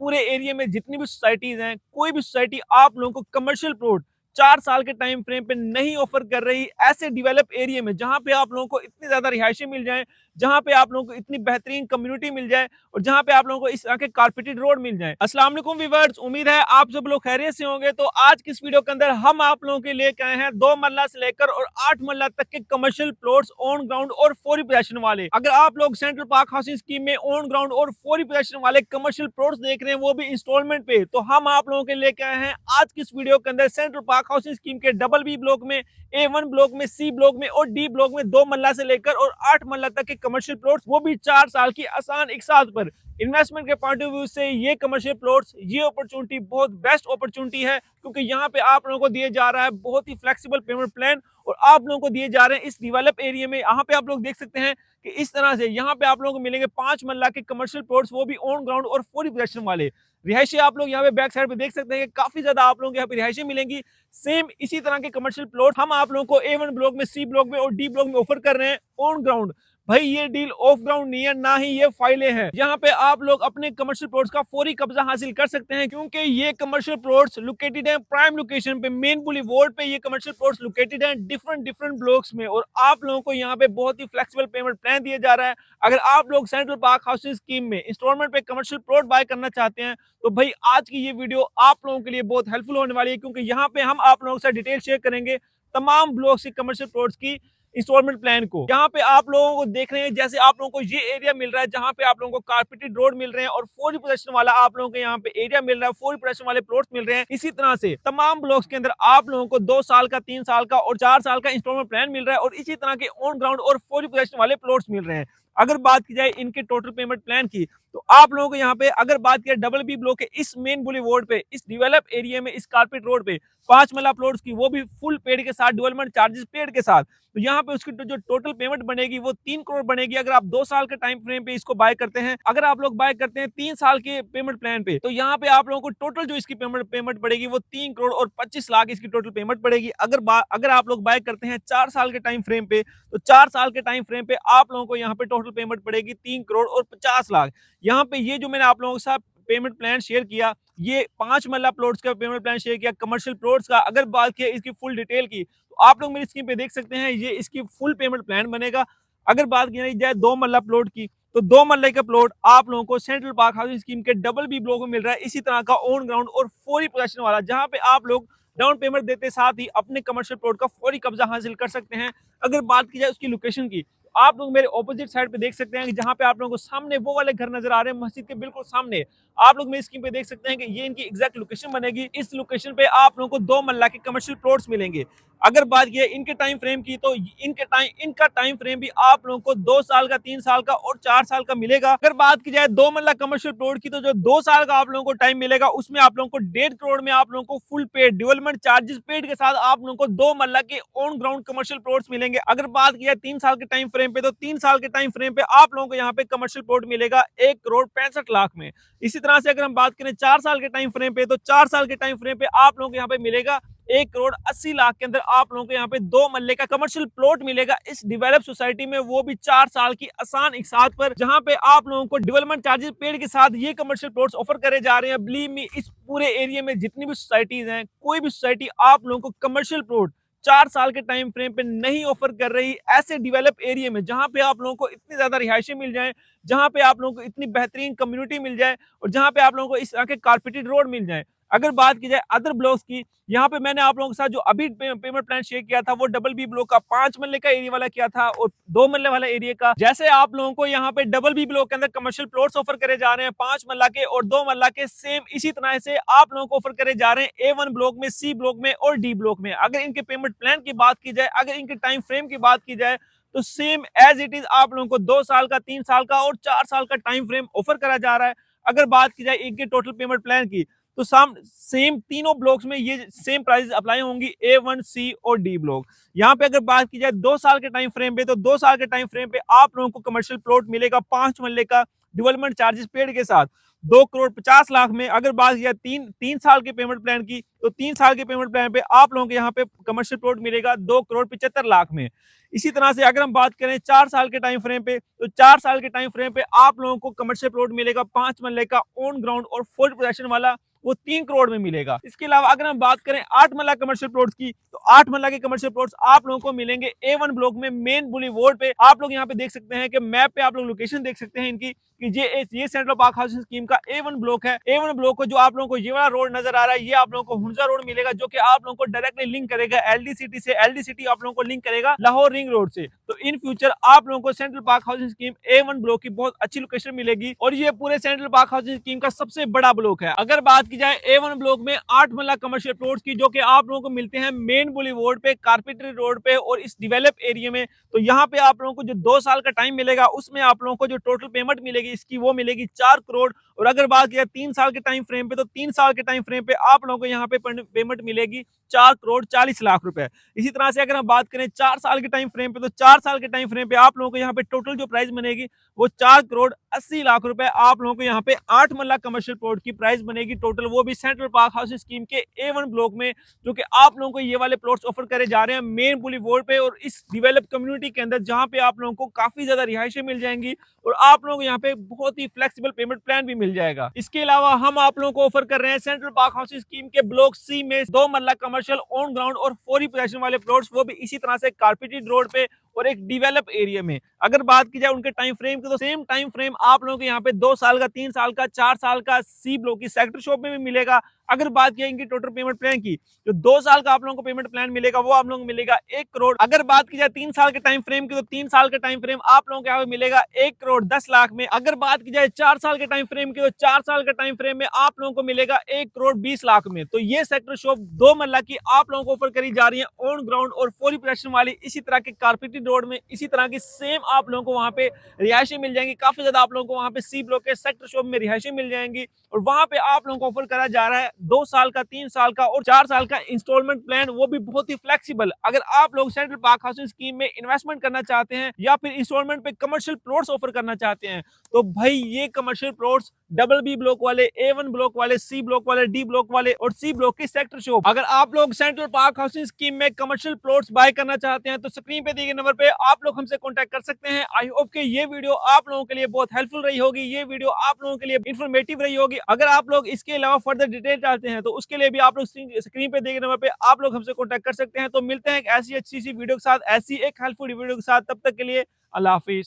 पूरे एरिया में जितनी भी सोसाइटीज हैं, कोई भी सोसाइटी आप लोगों को कमर्शियल प्लॉट 4 साल के टाइम फ्रेम पे नहीं ऑफर कर रही। ऐसे डेवलप एरिया में जहां पे आप लोगों को इतनी ज्यादा रिहायशें मिल जाएं, जहां पे आप लोगों को इतनी बेहतरीन कम्युनिटी मिल जाए और जहां पे आप लोगों को इस तरह के कारपेटेड रोड मिल जाए। अस्सलाम वालेकुम व्यूअर्स, उम्मीद है आप सब लोग खैरियत से होंगे। तो आज की इस वीडियो के अंदर हम आप लोगों के लिए आए हैं 2 मरला से लेकर और 8 मरला तक के कमर्शियल प्लॉट्स ऑन ग्राउंड और फौरी पोजेशन वाले। अगर आप लोग सेंट्रल पार्क हाउसिंग स्कीम में ऑन ग्राउंड और फौरी पोजेशन वाले कमर्शियल प्लॉट्स देख रहे हैं, वो भी इंस्टॉलमेंट पे, तो हम आप लोगों के लेके आए हैं आज की इस वीडियो के अंदर सेंट्रल पार्क हाउसिंग स्कीम के डबल बी ब्लॉक में, A1 ब्लॉक में, C ब्लॉक में और D ब्लॉक में 2 मरला से लेकर और 8 मरला तक के कमर्शियल प्लॉट्स, वो भी 4 साल की आसान एक साथ पर। इन्वेस्टमेंट के पॉइंट ऑफ व्यू से ये कमर्शियल प्लॉट्स, ये अपॉर्चुनिटी बहुत बेस्ट अपॉर्चुनिटी है, क्योंकि यहाँ पे आप लोगों को दिए जा रहा है बहुत ही फ्लेक्सिबल पेमेंट प्लान और आप लोगों को दिए जा रहे हैं इस डेवलप एरिया में। यहाँ पे आप लोग देख सकते हैं कि इस तरह से यहाँ पे आप लोगों को मिलेंगे 5 मरला के कमर्शियल प्लॉट्स, वो भी ऑन ग्राउंड और फौरी पोजेशन वाले। रिहायशें आप लोग यहाँ पे बैक साइड पे देख सकते हैं कि काफी ज्यादा आप लोगों को यहाँ पे रिहायशें मिलेंगी। सेम इसी तरह के कमर्शियल प्लॉट हम आप लोगों को A1 ब्लॉक में, C ब्लॉक में और D ब्लॉक में ऑफर कर रहे हैं ऑन ग्राउंड। भाई ये डील ऑफ ग्राउंड नहीं है, ना ही ये फाइलें हैं। यहाँ पे आप लोग अपने कमर्शियल प्लॉट्स का फौरी कब्जा हासिल कर सकते हैं, क्योंकि ये कमर्शियल प्लॉट्स लोकेटेड हैं प्राइम लोकेशन पे, मेन बुलीवार्ड पे। ये कमर्शियल प्लॉट्स लोकेटेड हैं डिफरेंट ब्लॉक्स में और आप लोगों को यहाँ पे बहुत ही फ्लेक्सिबल पेमेंट प्लान दिया जा रहा है। अगर आप लोग सेंट्रल पार्क हाउसिंग स्कीम में इंस्टॉलमेंट पे कमर्शियल प्लॉट बाय करना चाहते हैं, तो भाई आज की ये वीडियो आप लोगों के लिए बहुत हेल्पफुल होने वाली है, क्योंकि यहाँ पे हम आप लोगों के साथ डिटेल शेयर करेंगे तमाम ब्लॉक्स की कमर्शियल प्लॉट्स की इंस्टॉलमेंट प्लान को। यहाँ पे आप लोगों को देख रहे हैं जैसे आप लोगों को ये एरिया मिल रहा है जहाँ पे आप लोगों को कारपेटेड रोड मिल रहे हैं और फौरी पोजेशन वाला आप लोगों को यहाँ पे एरिया मिल रहा है, फौरी पोजेशन वाले प्लॉट्स मिल रहे हैं। इसी तरह से तमाम ब्लॉक्स के अंदर आप लोगों को 2 साल का, 3 साल का और 4 साल का इंस्टॉलमेंट प्लान मिल रहा है और इसी तरह के ऑन ग्राउंड और फौरी पोजेशन वाले प्लॉट्स मिल रहे हैं। अगर बात की जाए इनके टोटल पेमेंट प्लान की, तो आप लोगों को यहाँ पे अगर बात की डबल बी ब्लॉक के इस मेन बुलीवार्ड पे, इस डेवलप एरिया में, इस कारपेट रोड पे 5 मरला प्लॉट्स की, वो भी फुल पेड के साथ, डेवलपमेंट चार्जेस पेड के साथ, तो यहाँ पे उसकी जो टोटल पेमेंट बनेगी वो 3 करोड़ बनेगी। अगर आप 2 साल के टाइम फ्रेम पे इसको बाय करते हैं, अगर आप लोग बाय करते हैं 3 साल के पेमेंट प्लान पे, तो यहाँ पे आप लोगों को टोटल जो इसकी पेमेंट पड़ेगी वो 3 करोड़ और 25 लाख इसकी टोटल पेमेंट पड़ेगी। अगर आप लोग बाय करते हैं 4 साल के टाइम फ्रेम पे, तो 4 साल के टाइम फ्रेम पे आप लोगों को यहाँ पे टोटल पेमेंट पड़ेगी 3 करोड़ और 50 लाख। यहाँ पे ये जो मैंने आप लोगों के साथ पेमेंट प्लान शेयर किया, ये 5 मरला प्लॉट्स का पेमेंट प्लान शेयर किया कमर्शियल प्लॉट्स का। अगर बात की इसकी फुल डिटेल की, तो आप लोग मेरी स्क्रीन पे देख सकते हैं, ये इसकी फुल पेमेंट प्लान बनेगा। अगर बात की जाए 2 मरला प्लॉट की, तो 2 मरले का प्लॉट आप लोगों को सेंट्रल पार्क हाउसिंग स्कीम के डबल बी ब्लॉक में मिल रहा है, इसी तरह का ऑन ग्राउंड और फौरी पोजेशन वाला, जहां पे आप लोग डाउन पेमेंट देते साथ ही अपने कमर्शियल प्लॉट का फौरी कब्जा हासिल कर सकते हैं। अगर बात की जाए उसकी लोकेशन की, आप लोग मेरे ऑपोजिट साइड पे देख सकते हैं कि जहां पे आप लोगों को सामने वो वाले घर नजर आ रहे हैं, मस्जिद के बिल्कुल सामने, आप लोग मेरी स्क्रीन पे देख सकते हैं कि ये इनकी एग्जैक्ट लोकेशन बनेगी। इस लोकेशन पे आप लोगों को 2 मरला के कमर्शियल प्लॉट्स मिलेंगे। अगर बात की इनके टाइम फ्रेम की, तो इनका टाइम फ्रेम भी आप लोगों को 2 साल का, 3 साल का और 4 साल का मिलेगा। अगर बात की जाए 2 मरला कमर्शियल प्लॉट की, तो जो 2 साल का आप लोगों को टाइम मिलेगा, उसमें आप लोगों को 1.5 करोड़ में आप लोगों को full paid, development charges paid के साथ आप लोगों को 2 मरला के ऑन ग्राउंड कमर्शियल प्लॉट्स मिलेंगे। अगर बात की जाए 3 साल के टाइम फ्रेम पे, तो 3 साल के टाइम फ्रेम पे आप लोगों को यहाँ पे कमर्शियल प्लॉट मिलेगा 1 करोड़ 65 लाख में। इसी तरह से अगर हम बात करें 4 साल के टाइम फ्रेम पे, तो 4 साल के टाइम फ्रेम पे आप लोगों को यहाँ पे मिलेगा 1 करोड़ 80 लाख के अंदर आप लोगों को यहाँ पे 2 मरले का कमर्शियल प्लॉट मिलेगा इस डेवलप सोसाइटी में, वो भी 4 साल की आसान एक साथ पर, जहां पे आप लोगों को डेवलपमेंट चार्जेस पेड के साथ ये कमर्शियल प्लॉट्स ऑफर करे जा रहे हैं। बिलीव मी, इस पूरे एरिया में जितनी भी सोसाइटीज हैं, कोई भी सोसाइटी आप लोगों को कमर्शियल प्लॉट 4 साल के टाइम फ्रेम पे नहीं ऑफर कर रही। ऐसे डेवलप एरिया में जहां पे आप लोगों को इतनी ज्यादा रिहायशें मिल जाएं, जहां पे आप लोगों को इतनी बेहतरीन कम्युनिटी मिल जाए और जहां पे आप लोगों को इस तरह के कारपेटेड रोड मिल जाए। अगर बात की जाए अदर ब्लॉक्स की, यहाँ पे मैंने आप लोगों के साथ जो अभी पेमेंट प्लान शेयर किया था, वो डबल बी ब्लॉक का 5 मरले का एरिया वाला किया था और 2 मरले वाला एरिया का। जैसे आप लोगों को यहाँ पे डबल बी ब्लॉक के अंदर कमर्शियल प्लॉट्स ऑफर करे जा रहे हैं 5 मरला के और 2 मरला के, सेम इसी तरह से आप लोगों को ऑफर करे जा रहे हैं A1 ब्लॉक में, C ब्लॉक में और D ब्लॉक में। अगर इनके पेमेंट प्लान की बात की जाए, अगर इनके टाइम फ्रेम की बात की जाए, तो सेम एज इट इज आप लोगों को 2 साल का, 3 साल का और 4 साल का टाइम फ्रेम ऑफर करा जा रहा है। अगर बात की जाए इनके टोटल पेमेंट प्लान की, तो सेम तीनों ब्लॉक्स में ये सेम प्राइस अप्लाई होंगी, A1, C और D ब्लॉक। यहाँ पे अगर बात की जाए 2 साल के टाइम फ्रेम पे, तो 2 साल के टाइम फ्रेम पे आप लोगों को कमर्शियल प्लॉट मिलेगा 5 मरले का, डेवलपमेंट चार्जेस पेड के साथ। 2,50,00,000 में। अगर बात किया तीन साल के पेमेंट प्लान की, तो 3 साल के पेमेंट प्लान पे आप लोगों को यहाँ पे कमर्शियल प्लॉट मिलेगा 2,75,00,000 में। इसी तरह से अगर हम बात करें 4 साल के टाइम फ्रेम पे, तो 4 साल के टाइम फ्रेम पे आप लोगों को कमर्शियल प्लॉट मिलेगा 5 मरले का ऑन ग्राउंड और फुल पोजेशन वाला, वो 3 करोड़ में मिलेगा। इसके अलावा अगर हम बात करें 8 मरला कमर्शियल प्लॉट्स की, तो 8 मरला के कमर्शियल प्लॉट्स आप लोगों को मिलेंगे A1 ब्लॉक में, मेन बुलीवॉर्ड पे। आप लोग यहाँ पे देख सकते हैं कि मैप पे आप लोग लोकेशन देख सकते हैं इनकी, कि ये सेंट्रल पार्क हाउसिंग स्कीम का A1 ब्लॉक है। A1 ब्लॉक को जो आप लोगों को ये वाला रोड नजर आ रहा है, ये आप लोगों को हुंजा रोड मिलेगा, जो कि आप लोगों को डायरेक्टली लिंक करेगा LD सिटी से। LD सिटी आप लोगों को लिंक करेगा लाहौर रिंग रोड से। तो इन फ्यूचर आप लोगों को central park housing scheme A1 block की बहुत अच्छी लोकेशन मिलेगी, और ये पूरे सेंट्रल पार्क हाउसिंग स्कीम का सबसे बड़ा ब्लॉक है। अगर बात की जाए A1 ब्लॉक में 8 मरला कमर्शियल प्लॉट्स की, जो कि आप लोगों को मिलते हैं मेन बुलीवॉर्ड पे, कारपेंटरी रोड पे और इस डेवलप एरिया में, तो यहाँ पे आप लोगों को जो 2 साल का टाइम मिलेगा, उसमें आप लोगों को जो टोटल पेमेंट मिलेगी इसकी, वो मिलेगी 4 करोड़। और अगर बात किया 3 साल के टाइम फ्रेम पे, तो 3 साल के टाइम फ्रेम पे आप लोगों को यहाँ पे पेमेंट मिलेगी 4,40,00,000 रुपए। इसी तरह से अगर हम बात करें 4 साल के टाइम फ्रेम पे, तो 4 साल के टाइम फ्रेम पे आप लोगों को यहाँ पे टोटल जो प्राइस बनेगी वो 4,80,00,000 रुपए। आप लोगों को यहाँ पे 8 मरला कमर्शियल प्लॉट की प्राइस बनेगी टोटल, वो भी सेंट्रल पार्क हाउसिंग स्कीम के A1 ब्लॉक में, जो कि आप लोगों को ये वाले प्लॉट्स ऑफर करे जा रहे हैं मेन बुलीवॉर्ड पे और इस डेवलप कम्युनिटी के अंदर, जहां पे आप लोगों को काफी ज्यादा रिहायशें मिल जाएंगी और आप लोगों को यहाँ पे बहुत ही फ्लेक्सिबल पेमेंट प्लान भी मिल जाएगा। इसके अलावा हम आप लोगों को ऑफर कर रहे हैं सेंट्रल पार्क हाउसिंग स्कीम के ब्लॉक C में 2 मरला कमर्शियल ऑन ग्राउंड और फौरी पोजेशन वाले प्लॉट्स, वो भी इसी तरह से कारपेंटरी रोड पे और एक डेवलप एरिया में। अगर बात की जाए उनके टाइम फ्रेम की, तो सेम टाइम फ्रेम आप लोगों को यहाँ पे 2 साल का, 3 साल का, 4 साल का C ब्लॉक की सेक्टर शॉप में भी मिलेगा। अगर बात किया इनकी टोटल पेमेंट प्लान की, जो 2 साल का आप लोगों को पेमेंट प्लान मिलेगा, वो आप लोगों को मिलेगा 1 करोड़। अगर बात की जाए 3 साल के टाइम फ्रेम की, तो 3 साल का टाइम फ्रेम आप लोगों को यहाँ पे मिलेगा 1,10,00,000 में। अगर बात की जाए 4 साल के टाइम फ्रेम की, तो 4 साल के टाइम फ्रेम में आप लोगों को मिलेगा 1,20,00,000 में। तो ये सेक्टर शॉप 2 मरला की आप लोगों को ऑफर करी जा रही है ऑन ग्राउंड और फुल पोजेशन वाली, इसी तरह के कारपेंटरी रोड में। इसी तरह की सेम आप लोगों को वहां पे रिहायशें मिल जाएंगी, काफी ज्यादा आप लोगों को वहां पे C ब्लॉक के सेक्टर शॉप में रिहायशें मिल जाएंगी, और वहां पे आप लोगों को ऑफर करा जा रहा है 2 साल का, 3 साल का और 4 साल का इंस्टॉलमेंट प्लान, वो भी बहुत ही फ्लेक्सिबल। अगर आप लोग सेंट्रल पार्क हाउसिंग स्कीम में इन्वेस्टमेंट करना चाहते हैं या फिर इंस्टॉलमेंट पे कमर्शियल प्लॉट्स ऑफर करना चाहते हैं, तो भाई ये कमर्शियल प्लॉट्स BB ब्लॉक वाले, A1 ब्लॉक वाले, C ब्लॉक वाले, D ब्लॉक वाले और C ब्लॉक की सेक्टर शॉप, अगर आप लोग सेंट्रल पार्क हाउसिंग स्कीम में कमर्शियल प्लॉट्स बाय करना चाहते हैं, तो स्क्रीन पे दिए गए नंबर पे आप लोग हमसे कांटेक्ट कर सकते हैं। आई होप कि ये वीडियो आप लोगों के लिए बहुत हेल्पफुल रही होगी, ये वीडियो आप लोगों के लिए इंफॉर्मेटिव रही होगी। अगर आप लोग इसके अलावा फर्दर डिटेल चाहते हैं, तो उसके लिए भी आप लोग स्क्रीन पे दिए गए नंबर पे आप लोग हमसे कांटेक्ट कर सकते हैं। तो मिलते हैं एक ऐसी अच्छी सी वीडियो के साथ, ऐसी एक हेल्पफुल वीडियो के साथ। तब तक के लिए अल्लाह हाफिज।